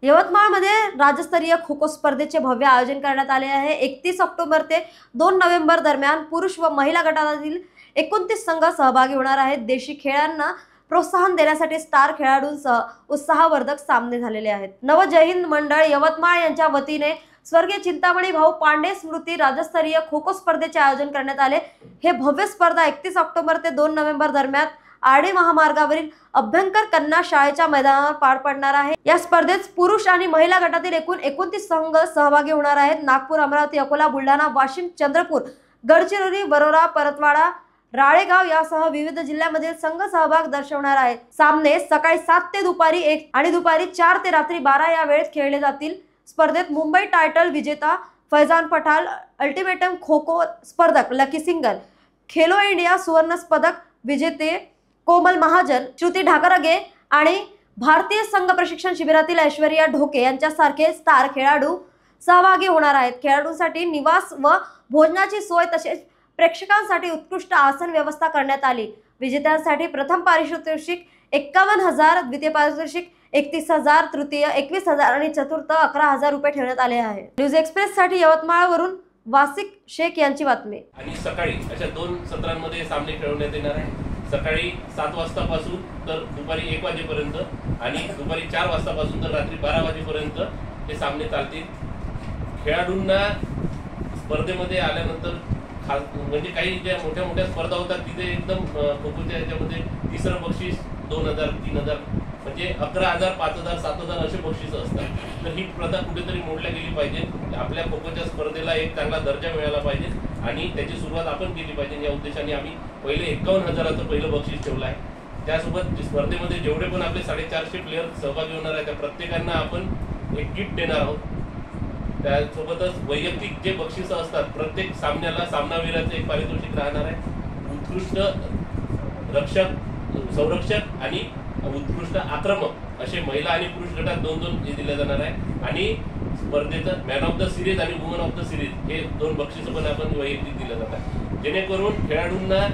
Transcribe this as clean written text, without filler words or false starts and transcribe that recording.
यवतमाळमध्ये राज्यस्तरीय खो खो स्पर्धेचे भव्य आयोजन करण्यात आले आहे। 31 ऑक्टोबर ते 2 नोव्हेंबर दरम्यान पुरुष व महिला गटातील 29 संघ सहभागी होणार आहेत। देशी खेळांना प्रोत्साहन देण्यासाठी स्टार खेळाडूंसह उत्साहवर्धक सामने झालेले आहेत। नव जय हिंद मंडळ यवतमाळ यांच्या वतीने स्वर्गीय चिंतामणी भाऊ पांडे स्मृती राज्यस्तरीय खो खो स्पर्धेचे आयोजन करण्यात आले। हे भव्य स्पर्धा 31 ऑक्टोबर ते 2 नोव्हेंबर दरम्यान आडे महामार्गावरील अभ्यंकर कन्या शाळेच्या मैदानावर पार पडणार आहे। या स्पर्धेत पुरुष आणि महिला गटातील एकूण 29 संघ सहभागी होणार आहेत। नागपूर, अमरावती, अकोला, बुलढाणा, वाशिम, चंद्रपूर, गडचिरोली, वरोरा, परतवाडा, राळेगाव यासह विविध जिल्ह्यांमधील संघ सहभाग दर्शवणार आहेत। सामने सकाळी 7 ते दुपारी 1 आणि दुपारी 4 ते रात्री 12 या वेळेत खेळले जातील। स्पर्धेत मुंबई टायटल विजेता फैजान पठाण, अल्टिमेटम खो खो स्पर्धक लकी सिंगल, खेलो इंडिया सुवर्ण पदक विजेते कोमल महाजन, श्रुती ढाकरगे आणि भारतीय संघ प्रशिक्षण शिबिरातील ऐश्वर्या ढोके यांच्यासारखे स्टार खेळाडू सहभागी होणार आहेत। खेळाडूंसाठी निवास व भोजनाची सोय तसेच प्रेक्षकांसाठी उत्कृष्ट आसन व्यवस्था करण्यात आली। विजेत्यांसाठी प्रथम पारितोषिक 51,000, द्वितीय पारितोषिक 31,000, तृतीय 21,000 आणि चतुर्थ 11,000 रुपये ठेवण्यात आले आहे। न्यूज एक्सप्रेस साठी यवतमाळवरून वासिक शेख यांची बातमी। आणि सकाळी अशा 2 सत्रांमध्ये सामने खेळवण्यात येणार आहे। सकाळी 7 वाजतापासून तर दुपारी 1 वाजेपर्यंत आणि दुपारी 4 वाजतापासून तर रात्री 12 वाजेपर्यंत हे सामने चालतील। खेळाडूंना स्पर्धेमध्ये आल्यानंतर म्हणजे काही ज्या मोठ्या मोठ्या स्पर्धा होतात तिथे एकदम खो खोच्या याच्यामध्ये तिसरं बक्षीस 2,000, 3,000 म्हणजे 11,000, 5,000, 7,000 असे बक्षीस असतात। तर ही प्रथा कुठेतरी मोडल्या गेली पाहिजे। आपल्या खो खोच्या स्पर्धेला एक चांगला दर्जा मिळाला पाहिजे आणि त्याची सुरुवात आपण केली पाहिजे। या उद्देशाने आम्ही पहिले 51,000चं पहिलं बक्षीस ठेवलं आहे। त्यासोबत स्पर्धेमध्ये जेवढे पण आपले 450 प्लेयर सहभागी होणार आहेत त्या प्रत्येकांना आपण एक गिफ्ट देणार आहोत। त्यासोबतच वैयक्तिक जे बक्षीस असतात प्रत्येक सामन्याला सामनावीराचे एक पारितोषिक राहणार आहे। उत्कृष्ट रक्षक, संरक्षक आणि उत्कृष्ट आक्रमक असे महिला आणि पुरुष गटात 2-2 हे दिले जाणार आहे। आणि स्पर्धेचं मॅन ऑफ द सिरीज आणि वुमन ऑफ द सिरीज हे 2 बक्षीस पण आपण वैयक्तिक दिले जातात, जेणेकरून खेळाडूंना